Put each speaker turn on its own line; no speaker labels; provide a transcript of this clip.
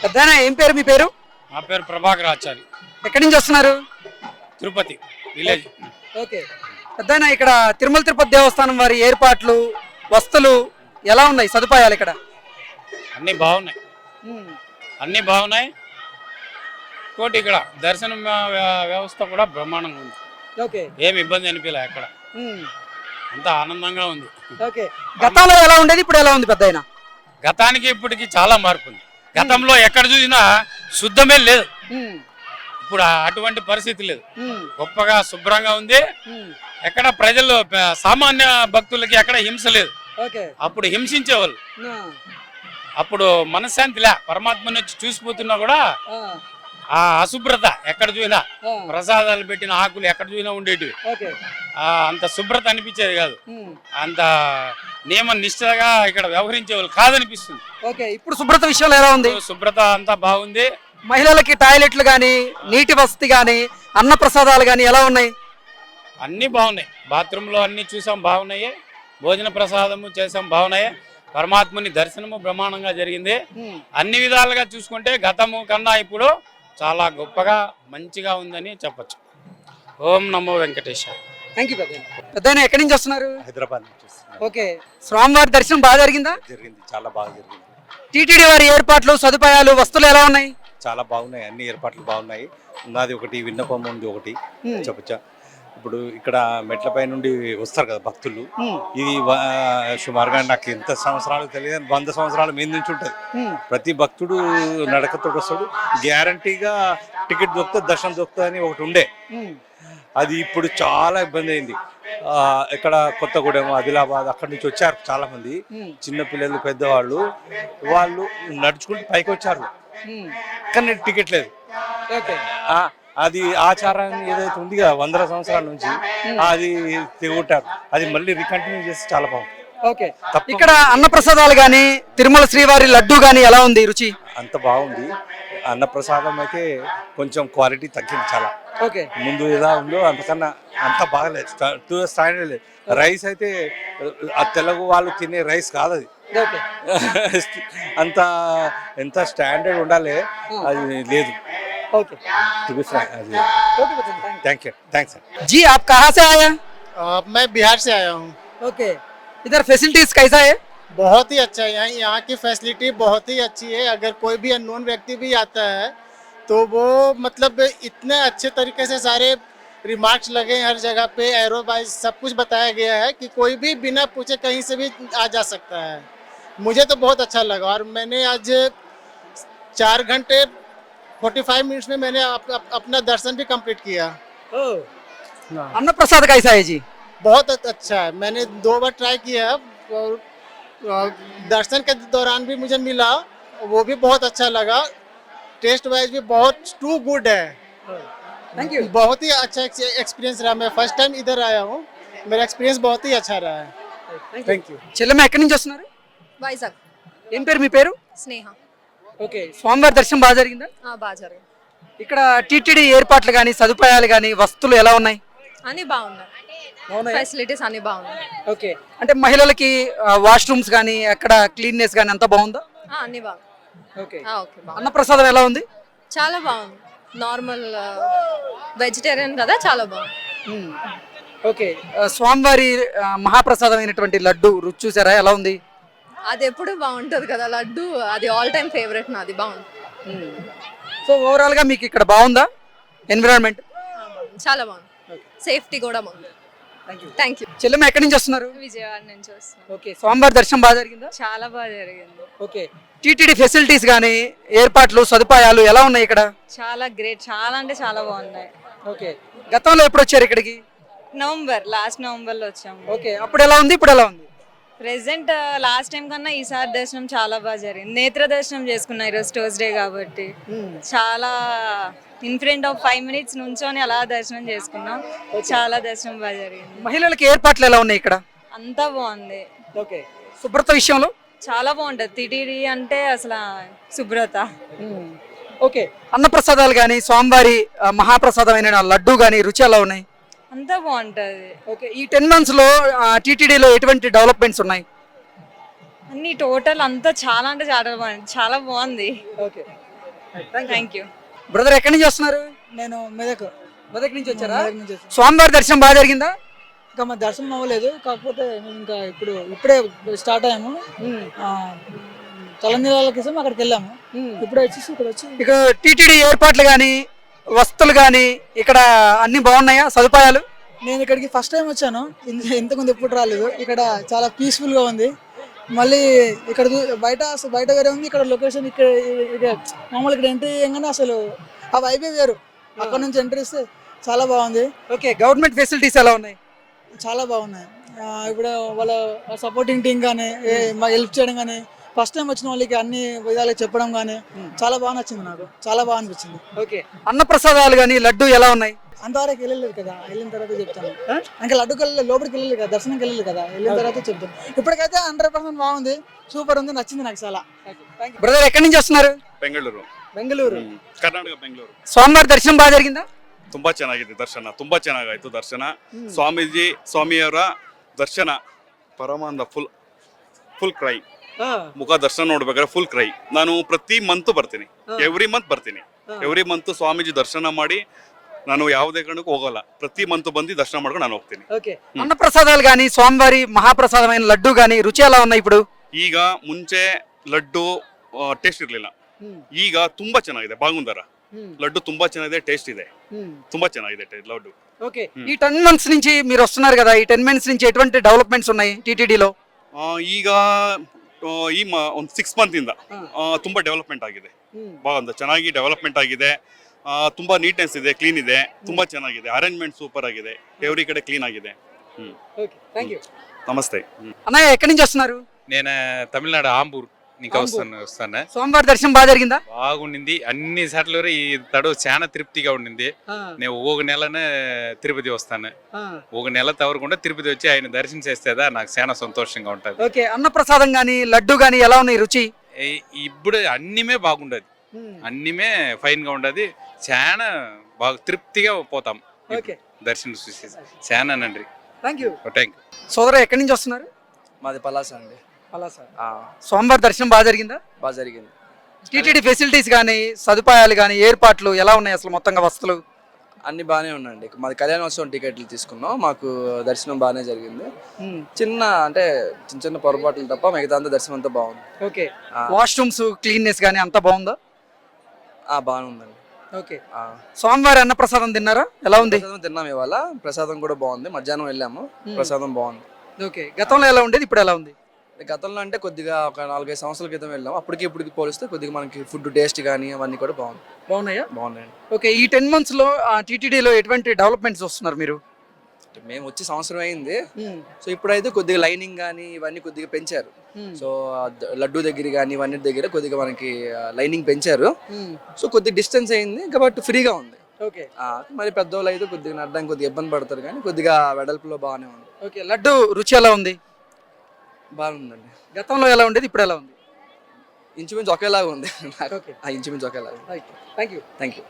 పెద్దనా ఏం పేరు మీ పేరు?
నా పేరు ప్రభాకర్ ఆచారి.
ఎక్కడి నుంచి వస్తున్నారు?
తిరుపతి విలేజ్.
ఓకే పెద్దనా, ఇక్కడ తిరుమల తిరుపతి దేవస్థానం వారి ఏర్పాట్లు, వస్తువులు ఎలా ఉన్నాయి, సదుపాయాలు ఇక్కడ?
అన్నీ బాగున్నాయి, అన్నీ బాగున్నాయి. ఇంకోటి ఇక్కడ దర్శనం వ్యవస్థ కూడా బ్రహ్మాండంగా ఉంది.
ఓకే,
ఏమి ఇబ్బంది అనిపించలే ఎక్కడ, అంతా ఆనందంగా ఉంది.
ఓకే, గతంలో ఎలా ఉండేది, ఇప్పుడు ఎలా ఉంది పెద్దయినా?
గతానికి ఇప్పటికి చాలా మార్పు ఉంది. గతంలో ఎక్కడ చూసినా శుద్ధమే లేదు, ఇప్పుడు అటువంటి పరిస్థితి లేదు. గొప్పగా శుభ్రంగా ఉంది. ఎక్కడ ప్రజలు సామాన్య భక్తులకి ఎక్కడ హింస లేదు. అప్పుడు హింసించేవాళ్ళు, అప్పుడు మనశ్శాంతి లే. పరమాత్మని వచ్చి చూసిపోతున్నా కూడా ఆ అశుభ్రత ఎక్కడ చూసినా, ప్రసాదాలు పెట్టిన ఆకులు ఎక్కడ చూసినా ఉండేటివి. అంత శుభ్రత అనిపించేది కాదు, అంత నియమ నిష్ఠగా ఇక్కడ వ్యవహరించేవాళ్ళు కాదనిపిస్తుంది.
ఇప్పుడు శుభ్రత విషయంలో ఎలా ఉంది?
శుభ్రత అంతా బాగుంది.
మహిళలకి టాయిలెట్లు గాని, నీటి వసతి గాని, అన్న ప్రసాదాలు గాని ఎలా ఉన్నాయి?
అన్నీ బాగున్నాయి. బాత్రూంలో అన్నీ చూసాం, బాగున్నాయి. భోజన ప్రసాదము చేసాం, బాగున్నాయి. పరమాత్ముని దర్శనము బ్రహ్మాండంగా జరిగింది. అన్ని విధాలుగా చూసుకుంటే గతము కన్నా ఇప్పుడు చాలా గొప్పగా మంచిగా ఉందని చెప్పచ్చు. ఓం నమో వెంకటేశ్వర.
Thank you పెద్దయినా. ఎక్కడి నుంచి వస్తున్నారు?
హైదరాబాద్ నుంచి.
ఓకే, స్వామివారి దర్శనం బాగా జరిగిందా?
జరిగింది, చాలా బాగా జరిగింది.
టీటీడీ వారి ఏర్పాట్లు, సదుపాయాలు, వస్తువులు ఎలా ఉన్నాయి?
చాలా బాగున్నాయి, అన్ని ఏర్పాట్లు బాగున్నాయి. ఉన్నది ఒకటి విన్నపం ఉంది, ఒకటి చెప్పచ్చా. ఇప్పుడు ఇక్కడ మెట్లపై నుండి వస్తారు కదా భక్తులు, ఇది సుమారుగా నాకు ఎంత సంవత్సరాలు తెలియదు, 100 సంవత్సరాల మీద నుంచి ఉంటుంది. ప్రతి భక్తుడు నడకతో వస్తాడు, గ్యారంటీగా టికెట్ దొరుకుతుంది, దర్శనం దొరుకుతుంది అని ఒకటి ఉండే. అది ఇప్పుడు చాలా ఇబ్బంది అయింది. ఇక్కడ కొత్తగూడెం, ఆదిలాబాద్ అక్కడి నుంచి వచ్చారు చాలా మంది, చిన్నపిల్లలు, పెద్దవాళ్ళు. వాళ్ళు నడుచుకుంటూ పైకి వచ్చారు, కానీ టికెట్ లేదు. అది ఆచారం ఏదైతే ఉంది కదా 100 సంవత్సరాల నుంచి, అది తెగొట్టారు. అది మళ్ళీ రీకంటిన్యూ చేస్తే చాలా బాగుంది.
ఓకే, ఇక్కడ అన్నప్రసాదాలు గానీ, తిరుమల శ్రీవారి లడ్డు గానీ ఎలా ఉంది రుచి?
అంత బాగుంది. అన్నప్రసాదం అయితే కొంచెం క్వాలిటీ తగ్గింది చాలా.
ఓకే, ముందు
ఎలా ఉందో అంతకన్నా అంత బాగలేదు, స్టాండర్డ్ లేదు. రైస్ అయితే తెలుగు వాళ్ళు తినే రైస్ కాదు అది. అంత ఎంత స్టాండర్డ్ ఉండాలి, అది లేదు. थैंक यू, थैंक्स
जी। आप कहाँ से आए हैं?
मैं बिहार से आया हूँ।
ओके, इधर फैसिलिटीज कैसा है?
बहुत ही अच्छा है, यहाँ की फैसिलिटी बहुत ही अच्छी है। अगर कोई भी अननोन व्यक्ति भी आता है तो वो मतलब इतने अच्छे तरीके से सारे रिमार्क्स लगे हर जगह पे, एरो वाइज सब कुछ बताया गया है कि कोई भी बिना पूछे कहीं से भी आ जा सकता है। मुझे तो बहुत अच्छा लगा, और मैंने आज 4 घंटे 45 मिनट्स में मैंने अपना दर्शन भी कंप्लीट किया।
अन्न प्रसाद कैसा है जी?
बहुत अच्छा है, मैंने 2 बार ट्राई किया, और दर्शन के दौरान भी मुझे मिला, वो भी बहुत अच्छा लगा। टेस्ट वाइज भी बहुत टू गुड है।
थैंक यू,
बहुत ही अच्छा एक्सपीरियंस रहा। मैं फर्स्ट टाइम इधर आया हूँ, मेरा एक्सपीरियंस बहुत ही अच्छा रहा है।
Thank you. చెల్లెమ్మ ఎక్కడి నుంచి వస్తున్నారు?
వైజాగ్.
ఏం పేరు మీ పేరు?
స్నేహ.
ఓకే, స్వామివారి దర్శనం బాగా జరిగిందా?
బాగా జరిగింది.
ఇక్కడ టీటీడీ ఏర్పాట్లు కానీ, సదుపాయాలు కానీ, వస్తువులు ఎలా ఉన్నాయి?
అన్ని బాగున్నాయి, ఫెసిలిటీస్ అన్ని బాగున్నాయి.
ఓకే, అంటే మహిళలకి వాష్రూమ్స్ కానీ, అక్కడ క్లీన్నెస్ కానీ అంతా బాగుందా?
అన్ని బాగుంది.
ఓకే,
ఓకే,
అన్నప్రసాదం ఎలా ఉంది?
చాలా బాగుంది, నార్మల్ వెజిటేరియన్ కదా, చాలా బాగుంది.
ఓకే, స్వామివారి మహాప్రసాదం అయినటువంటి లడ్డు రుచి చూసారా, ఎలా ఉంది?
అది ఎప్పుడు బాగుంటుంది కదా లడ్డు, అది ఆల్ టైమ్ ఫేవరెట్ నాది, బాగుంది.
సో ఓవరాల్ గా మీకు ఇక్కడ బాగుందా ఎన్విరాన్మెంట్?
చాలా బాగుంది, సేఫ్టీ కూడా బాగుంది. Thank you.
చెల్లెమ్మ ఎక్కడి నుంచి వస్తున్నారు?
విజయవాడ నుంచి వస్తున్నాను.
ఓకే, స్వామివారి దర్శనం బాగా జరిగిందా?
చాలా బాగా జరిగింది.
ఓకే, టీటీడీ ఫెసిలిటీస్ కానీ, ఏర్పాట్లు, సదుపాయాలు ఎలా ఉన్నాయి ఇక్కడ?
చాలా గ్రేట్, చాలా అంటే చాలా బాగున్నాయి.
ఓకే, గతంలో ఎప్పుడు వచ్చారు ఇక్కడికి?
లాస్ట్ నవంబర్లో వచ్చాము.
ఓకే, అప్పుడు ఎలా ఉంది, ఇప్పుడు ఎలా ఉంది?
ప్రెసెంట్ లాస్ట్ టైం కన్నా ఈసారి దర్శనం చాలా బాగా జరిగింది. నేత్ర దర్శనం చేసుకున్నా, ఈరోజు థర్స్డే కాబట్టి చాలా ఇన్ ఫ్రంట్ ఆఫ్ 5 minutes నుంచోని అలా దర్శనం చేసుకున్నాం. చాలా దర్శనం బాగా జరిగింది.
మహిళలకి ఏర్పాట్లు ఎలా ఉన్నాయి ఇక్కడ?
అంతా బాగుంది.
ఓకే, శుభ్రత విషయంలో
చాలా బాగుంటుంది. టీటీడీ అంటే అసలు శుభ్రత.
ఓకే, అన్నప్రసాదాలు కానీ, స్వామివారి మహాప్రసాదమైన లడ్డు కానీ రుచి ఎలా ఉన్నాయి?
అంతా బాగుంటుంది.
ఓకే, ఈ 10 months లో టీటీడీలో ఎటువంటి డెవలప్మెంట్స్ ఉన్నాయి?
అన్ని టోటల్ అంతా చాలా అంటే చాలా బాగుంది.
Okay,
thank you.
బ్రదర్ ఎక్కడి నుంచి వస్తున్నారు?
నేను మెదక్
మెదక్ నుంచి వచ్చారా?
మెదక్ నుంచి వచ్చాను.
స్వామివారి దర్శనం బాగా జరిగిందా?
ఇంకా మా దర్శనం అవ్వలేదు, కాకపోతే మేము ఇంకా ఇప్పుడే స్టార్ట్ అయ్యాము. తలనీళ్ళ కోసం అక్కడికి వెళ్ళాము. ఇప్పుడే వచ్చేసి ఇక్కడ వచ్చి
ఇక టీటీడీ ఏర్పాట్లు కానీ వసతులు కానీ ఇక్కడ అన్ని బాగున్నాయా సదుపాయాలు?
నేను ఇక్కడికి ఫస్ట్ టైం వచ్చాను, ఇంతకుముందు ఎప్పుడు రాలేదు. ఇక్కడ చాలా పీస్ఫుల్గా ఉంది. మళ్ళీ ఇక్కడ బయట వేరే ఉంది, ఇక్కడ లొకేషన్ ఇక్కడ మామూలు ఇక్కడ ఎంట్రీ చేయగానే అసలు ఆ వైబే వేరు. అక్కడ నుంచి ఎంట్రీ ఇస్తే చాలా బాగుంది.
ఓకే, గవర్నమెంట్ ఫెసిలిటీస్ ఎలా ఉన్నాయి?
చాలా బాగున్నాయి. ఇప్పుడు వాళ్ళ సపోర్టింగ్ టీం కానీ మాకు హెల్ప్ చేయడం కానీ, ఫస్ట్ టైం వచ్చిన వాళ్ళకి అన్ని విధాలుగా చెప్పడం కానీ చాలా బాగా నచ్చింది. నాకు చాలా బాగా అనిపించింది.
ఓకే, అన్నప్రసాదాలు కానీ లడ్డు ఎలా ఉన్నాయి?
అంతవరకు వెళ్ళలేదు కదా, వెళ్ళిన తర్వాత చెప్తాను. ఇంకా లడ్డుకి వెళ్ళలేదు, లోపలికి వెళ్ళలేదు కదా, దర్శనంకి వెళ్ళలేదు కదా, వెళ్ళిన తర్వాత చెప్తాను. ఇప్పటికైతే 100% బాగుంది, సూపర్ ఉంది, నచ్చింది నాకు చాలా.
బ్రదర్ ఎక్కడి నుంచి వస్తున్నారు?
ಬೆಂಗಳೂರು
బెంగళూరు.
ಕರ್ನಾಟಕ ಬೆಂಗಳೂರು
స్వామివారి దర్శనం బాగా జరిగిందా?
ತುಂಬಾ ಚೆನ್ನಾಗಿದೆ ದರ್ಶನ, ತುಂಬಾ ಚೆನ್ನಾಗಾಯ್ತು ದರ್ಶನ. ಸ್ವಾಮಿಯವರ ದರ್ಶನ ಪರಮಾನಂದ ಫುಲ್ ಕ್ರೈ. ಮುಖ ದರ್ಶನ ನೋಡ್ಬೇಕಾದ್ರೆ ಫುಲ್ ಕ್ರೈ. ನಾನು ಪ್ರತಿ ಮಂತ್ ಬರ್ತೀನಿ, ಎವ್ರಿ ಮಂತ್ ಸ್ವಾಮೀಜಿ ದರ್ಶನ ಮಾಡಿ ನಾನು ಯಾವುದೇ ಕಾರಣಕ್ಕೂ ಹೋಗಲ್ಲ. ಪ್ರತಿ ಮಂತ್ ಬಂದು ದರ್ಶನ ಮಾಡ್ಕೊಂಡು ನಾನು ಹೋಗ್ತೀನಿ.
ఓకే, అన్నప్రసాదాలు కానీ స్వామివారి మహాప్రసాదమైన లడ్డు కానీ రుచి ఎలా ఉన్నాయి ఇప్పుడు?
ಈಗ ಮುಂಚೆ ಲಡ್ಡು ಟೇಸ್ಟ್ ಇರ್ಲಿಲ್ಲ, ಈಗ ತುಂಬಾ ಚೆನ್ನಾಗಿದೆ. ಬಾಗುಂದರ ಲಡ್ಡು ತುಂಬಾ ಚೆನ್ನಾಗಿದೆ, ಟೇಸ್ಟ್ ಇದೆ, ತುಂಬಾ ಚೆನ್ನಾಗಿದೆ ಲಡ್ಡು.
ఓకే, ఈ 10 months నుంచి మీరు వస్తున్నారు కదా, ఈ 10 months నుంచి ఎటువంటి డెవలప్మెంట్స్ ఉన్నాయి టీటీడీలో?
ಈಗ ಒಂದು 6 month ಇಂದ ತುಂಬಾ ಡೆವಲಪ್ಮೆಂಟ್ ಆಗಿದೆ. ಚೆನ್ನಾಗಿ ಡೆವಲಪ್ಮೆಂಟ್ ಆಗಿದೆ. ತುಂಬಾ ನೀಟ್ನೆಸ್ ಇದೆ, ಕ್ಲೀನ್ ಇದೆ, ತುಂಬಾ ಚೆನ್ನಾಗಿದೆ. ಅರೇಂಜ್ಮೆಂಟ್ ಸೂಪರ್ ಆಗಿದೆ, ಎವ್ರಿ ಕಡೆ ಕ್ಲೀನ್ ಆಗಿದೆ.
Okay, thank you.
నమస్తే.
అన్నయ్య ఎక్కడి నుంచి వస్తున్నారు?
నేను తమిళనాడు ఆంబూర్ ఇంకా వస్తాను.
స్వామివారి దర్శనం బాగా జరిగిందా?
బాగుండింది, అన్ని సార్లు ఈ తడువు చాలా తృప్తిగా ఉండింది. నేను ఒక నెలనే తిరుపతి వస్తాను, ఒక నెల తవరకుండా తిరుపతి వచ్చి ఆయన దర్శనం చేస్తేదా నాకు చాలా సంతోషంగా ఉంటది.
ఓకే, అన్నప్రసాదం గానీ లడ్డు గానీ ఎలా ఉన్నాయి రుచి?
ఇప్పుడు అన్నిమే బాగుండదు, అన్నిమే ఫైన్ గా ఉండదు, చాలా బాగా తృప్తిగా పోతాం దర్శనం చూసి. చాలా నండి,
థ్యాంక్ యూ.
Thank you.
సోదరు ఎక్కడి నుంచి వస్తున్నారు?
మాది పలాస అండి.
స్వామివారి దర్శనం బాగా జరిగిందా?
బాగా జరిగింది.
టీటీడీ ఫెసిలిటీస్ కానీ సదుపాయాలు కానీ ఏర్పాట్లు ఎలా ఉన్నాయి అసలు మొత్తంగా వసతులు?
అన్ని బాగానే ఉన్నాయండి. మాది కళ్యాణోత్సవం టికెట్లు తీసుకున్నాం, మాకు దర్శనం బాగానే జరిగింది. చిన్న పొరపాట్లు తప్ప మిగతా అంతా దర్శనం అంతా బాగుంది.
ఓకే, వాష్రూమ్స్ క్లీన్నెస్ కానీ అంతా బాగుందా?
బాగానే ఉందండి.
ఓకే, స్వామివారి అన్నప్రసాదం తిన్నారా? ఎలా ఉంది?
తిన్నాం ఇవాళ, ప్రసాదం కూడా బాగుంది. మధ్యాహ్నం వెళ్ళాము, ప్రసాదం బాగుంది.
ఓకే, గతంలో ఎలా ఉండేది, ఇప్పుడు ఎలా ఉంది?
గతంలో అంటే కొద్దిగా ఒక 4-5 సంవత్సరాల క్రితం వెళ్ళాము, ఇప్పటికి పోలిస్తే కొద్దిగా మనకి ఫుడ్ టేస్ట్ కానీ అవన్నీ కూడా
బాగున్నాయా?
బాగున్నాయండి.
ఓకే, ఈ 10 months లో టీటీడీలో ఎటువంటి డెవలప్మెంట్స్ వస్తున్నారు మీరు?
మేము వచ్చి సంవత్సరం అయింది. సో ఇప్పుడైతే కొద్దిగా లైనింగ్ కానీ ఇవన్నీ కొద్దిగా పెంచారు. సో లడ్డు దగ్గర కానీ ఇవన్నీ దగ్గర కొద్దిగా మనకి లైనింగ్ పెంచారు. సో కొద్దిగా డిస్టెన్స్ అయింది కాబట్టి ఫ్రీగా ఉంది.
ఓకే,
మరి పెద్దవాళ్ళు అయితే కొద్దిగా నడడానికి కొద్దిగా ఇబ్బంది పడతారు, కానీ కొద్దిగా వెడల్పులో బాగానే ఉంది.
ఓకే, లడ్డు రుచి ఎలా ఉంది?
బాగుందండి.
గతంలో ఎలా ఉండేది, ఇప్పుడు ఎలా ఉంది?
ఇంచుమించు ఒకేలాగా ఉంది. ఇంచుమించు ఒకేలాగా.
Thank you.
Thank you.